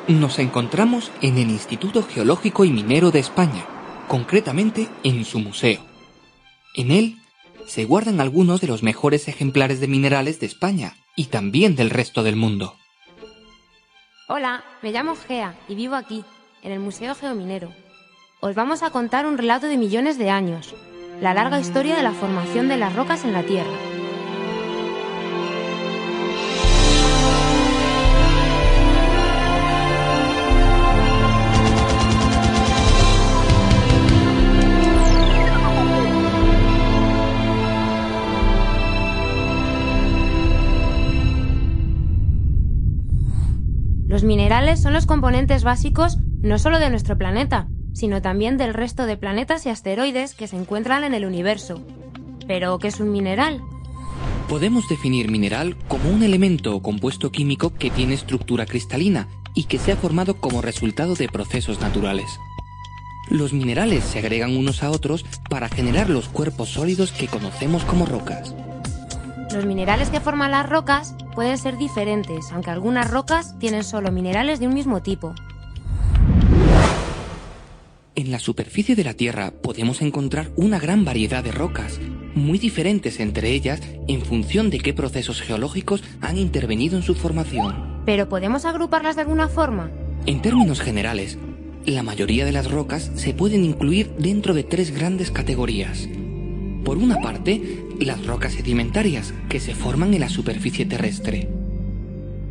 Nos encontramos en el Instituto Geológico y Minero de España, concretamente en su museo. En él se guardan algunos de los mejores ejemplares de minerales de España y también del resto del mundo. Hola, me llamo Gea y vivo aquí, en el Museo Geominero. Os vamos a contar un relato de millones de años, la larga historia de la formación de las rocas en la Tierra. Los minerales son los componentes básicos no solo de nuestro planeta, sino también del resto de planetas y asteroides que se encuentran en el universo. ¿Pero qué es un mineral? Podemos definir mineral como un elemento o compuesto químico que tiene estructura cristalina y que se ha formado como resultado de procesos naturales. Los minerales se agregan unos a otros para generar los cuerpos sólidos que conocemos como rocas. Los minerales que forman las rocas pueden ser diferentes, aunque algunas rocas tienen solo minerales de un mismo tipo. En la superficie de la Tierra podemos encontrar una gran variedad de rocas, muy diferentes entre ellas en función de qué procesos geológicos han intervenido en su formación. ¿Pero podemos agruparlas de alguna forma? En términos generales, la mayoría de las rocas se pueden incluir dentro de tres grandes categorías. Por una parte, las rocas sedimentarias, que se forman en la superficie terrestre.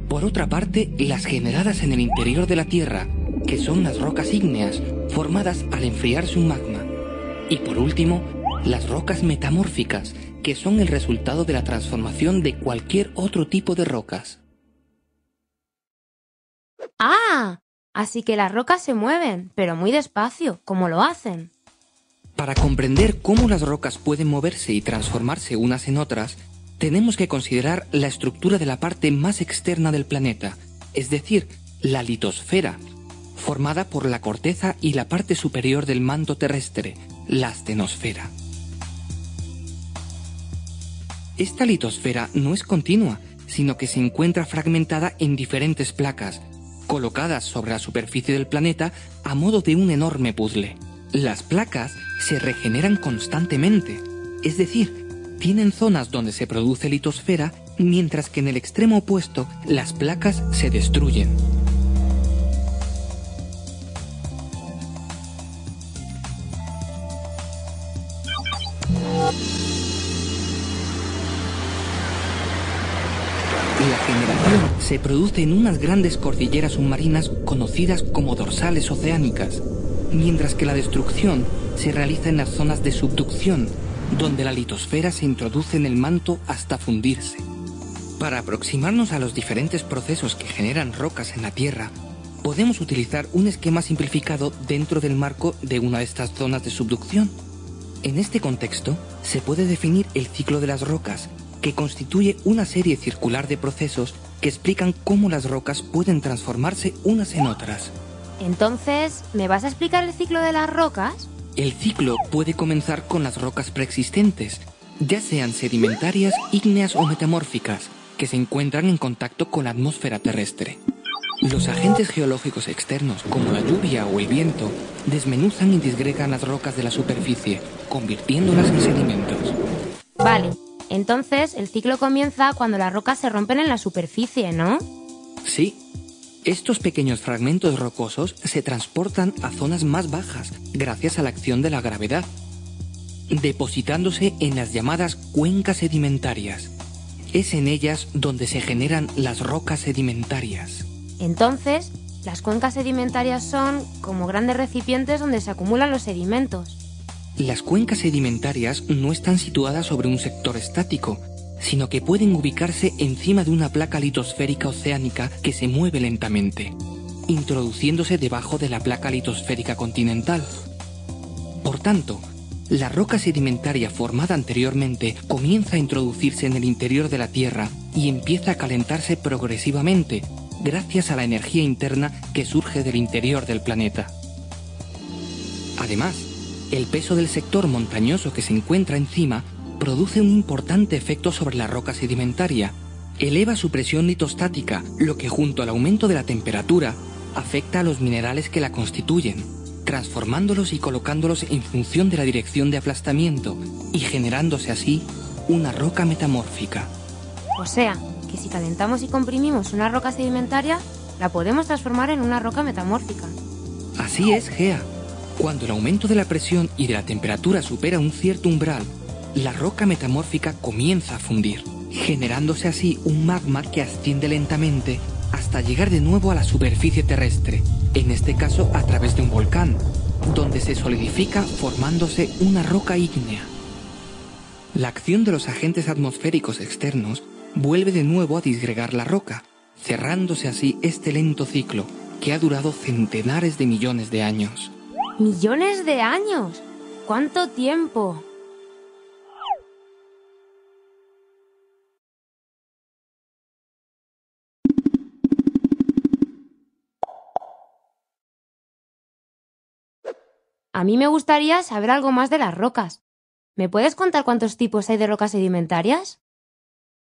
Por otra parte, las generadas en el interior de la Tierra, que son las rocas ígneas, formadas al enfriarse un magma. Y por último, las rocas metamórficas, que son el resultado de la transformación de cualquier otro tipo de rocas. ¡Ah! Así que las rocas se mueven, pero muy despacio. ¿Cómo lo hacen? Para comprender cómo las rocas pueden moverse y transformarse unas en otras, tenemos que considerar la estructura de la parte más externa del planeta, es decir, la litosfera, formada por la corteza y la parte superior del manto terrestre, la astenosfera. Esta litosfera no es continua, sino que se encuentra fragmentada en diferentes placas, colocadas sobre la superficie del planeta a modo de un enorme puzzle. Las placas se regeneran constantemente, es decir, tienen zonas donde se produce litosfera, mientras que en el extremo opuesto las placas se destruyen. La generación se produce en unas grandes cordilleras submarinas conocidas como dorsales oceánicas, mientras que la destrucción se realiza en las zonas de subducción, donde la litosfera se introduce en el manto hasta fundirse. Para aproximarnos a los diferentes procesos que generan rocas en la Tierra, podemos utilizar un esquema simplificado dentro del marco de una de estas zonas de subducción. En este contexto, se puede definir el ciclo de las rocas, que constituye una serie circular de procesos que explican cómo las rocas pueden transformarse unas en otras. Entonces, ¿me vas a explicar el ciclo de las rocas? El ciclo puede comenzar con las rocas preexistentes, ya sean sedimentarias, ígneas o metamórficas, que se encuentran en contacto con la atmósfera terrestre. Los agentes geológicos externos, como la lluvia o el viento, desmenuzan y disgregan las rocas de la superficie, convirtiéndolas en sedimentos. Vale, entonces el ciclo comienza cuando las rocas se rompen en la superficie, ¿no? Sí. Estos pequeños fragmentos rocosos se transportan a zonas más bajas gracias a la acción de la gravedad, depositándose en las llamadas cuencas sedimentarias. Es en ellas donde se generan las rocas sedimentarias. Entonces, las cuencas sedimentarias son como grandes recipientes donde se acumulan los sedimentos. Las cuencas sedimentarias no están situadas sobre un sector estático, sino que pueden ubicarse encima de una placa litosférica oceánica que se mueve lentamente, introduciéndose debajo de la placa litosférica continental. Por tanto, la roca sedimentaria formada anteriormente comienza a introducirse en el interior de la Tierra y empieza a calentarse progresivamente, gracias a la energía interna que surge del interior del planeta. Además, el peso del sector montañoso que se encuentra encima produce un importante efecto sobre la roca sedimentaria, eleva su presión litostática, lo que junto al aumento de la temperatura afecta a los minerales que la constituyen, transformándolos y colocándolos en función de la dirección de aplastamiento y generándose así una roca metamórfica. O sea, que si calentamos y comprimimos una roca sedimentaria, la podemos transformar en una roca metamórfica. Así es, Gea. Cuando el aumento de la presión y de la temperatura supera un cierto umbral, la roca metamórfica comienza a fundir, generándose así un magma que asciende lentamente hasta llegar de nuevo a la superficie terrestre, en este caso a través de un volcán, donde se solidifica formándose una roca ígnea. La acción de los agentes atmosféricos externos vuelve de nuevo a disgregar la roca, cerrándose así este lento ciclo que ha durado centenares de millones de años. ¡Millones de años! ¿Cuánto tiempo? A mí me gustaría saber algo más de las rocas. ¿Me puedes contar cuántos tipos hay de rocas sedimentarias?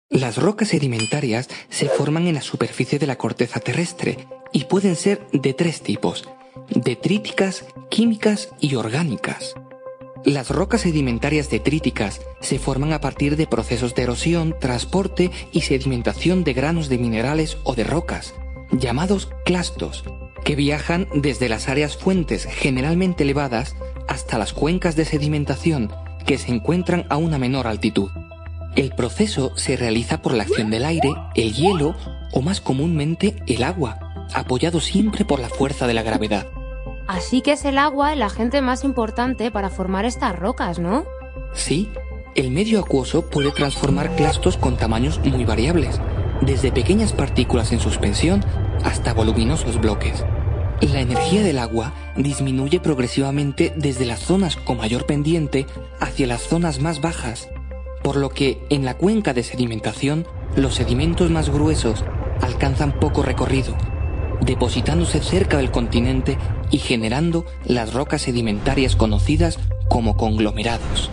Las rocas sedimentarias se forman en la superficie de la corteza terrestre y pueden ser de tres tipos: detríticas, químicas y orgánicas. Las rocas sedimentarias detríticas se forman a partir de procesos de erosión, transporte y sedimentación de granos de minerales o de rocas, llamados clastos, que viajan desde las áreas fuentes generalmente elevadas hasta las cuencas de sedimentación que se encuentran a una menor altitud. El proceso se realiza por la acción del aire, el hielo o más comúnmente el agua, apoyado siempre por la fuerza de la gravedad. Así que es el agua el agente más importante para formar estas rocas, ¿no? Sí, el medio acuoso puede transformar clastos con tamaños muy variables, desde pequeñas partículas en suspensión hasta voluminosos bloques. La energía del agua disminuye progresivamente desde las zonas con mayor pendiente hacia las zonas más bajas, por lo que en la cuenca de sedimentación los sedimentos más gruesos alcanzan poco recorrido, depositándose cerca del continente y generando las rocas sedimentarias conocidas como conglomerados.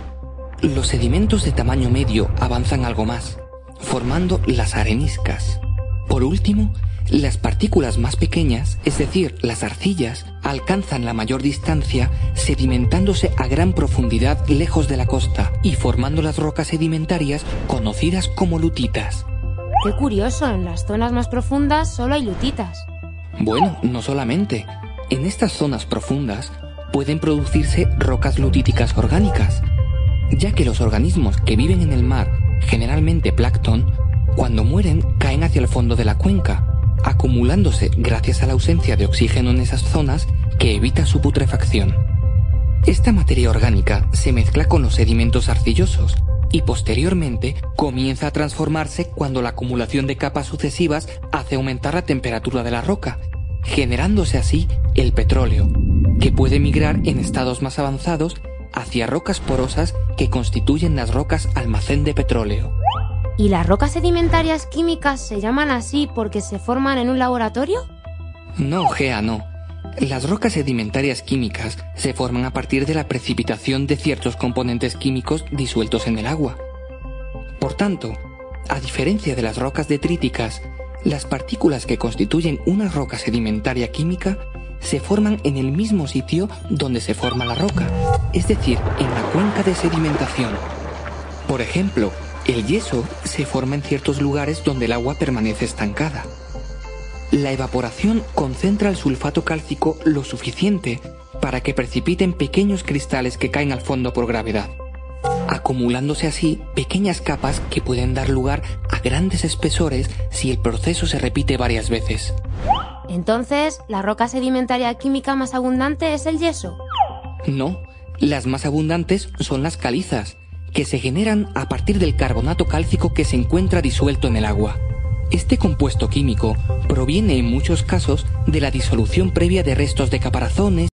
Los sedimentos de tamaño medio avanzan algo más, formando las areniscas. Por último, las partículas más pequeñas, es decir, las arcillas, alcanzan la mayor distancia sedimentándose a gran profundidad lejos de la costa y formando las rocas sedimentarias conocidas como lutitas. ¡Qué curioso! En las zonas más profundas solo hay lutitas. Bueno, no solamente. En estas zonas profundas pueden producirse rocas lutíticas orgánicas, ya que los organismos que viven en el mar, generalmente plancton, cuando mueren caen hacia el fondo de la cuenca, acumulándose gracias a la ausencia de oxígeno en esas zonas que evita su putrefacción. Esta materia orgánica se mezcla con los sedimentos arcillosos y posteriormente comienza a transformarse cuando la acumulación de capas sucesivas hace aumentar la temperatura de la roca, generándose así el petróleo, que puede migrar en estados más avanzados hacia rocas porosas que constituyen las rocas almacén de petróleo. ¿Y las rocas sedimentarias químicas se llaman así porque se forman en un laboratorio? No, Gea, no. Las rocas sedimentarias químicas se forman a partir de la precipitación de ciertos componentes químicos disueltos en el agua. Por tanto, a diferencia de las rocas detríticas, las partículas que constituyen una roca sedimentaria química se forman en el mismo sitio donde se forma la roca, es decir, en la cuenca de sedimentación. Por ejemplo, el yeso se forma en ciertos lugares donde el agua permanece estancada. La evaporación concentra el sulfato cálcico lo suficiente para que precipiten pequeños cristales que caen al fondo por gravedad, acumulándose así pequeñas capas que pueden dar lugar a grandes espesores si el proceso se repite varias veces. Entonces, ¿la roca sedimentaria química más abundante es el yeso? No, las más abundantes son las calizas, que se generan a partir del carbonato cálcico que se encuentra disuelto en el agua. Este compuesto químico proviene en muchos casos de la disolución previa de restos de caparazones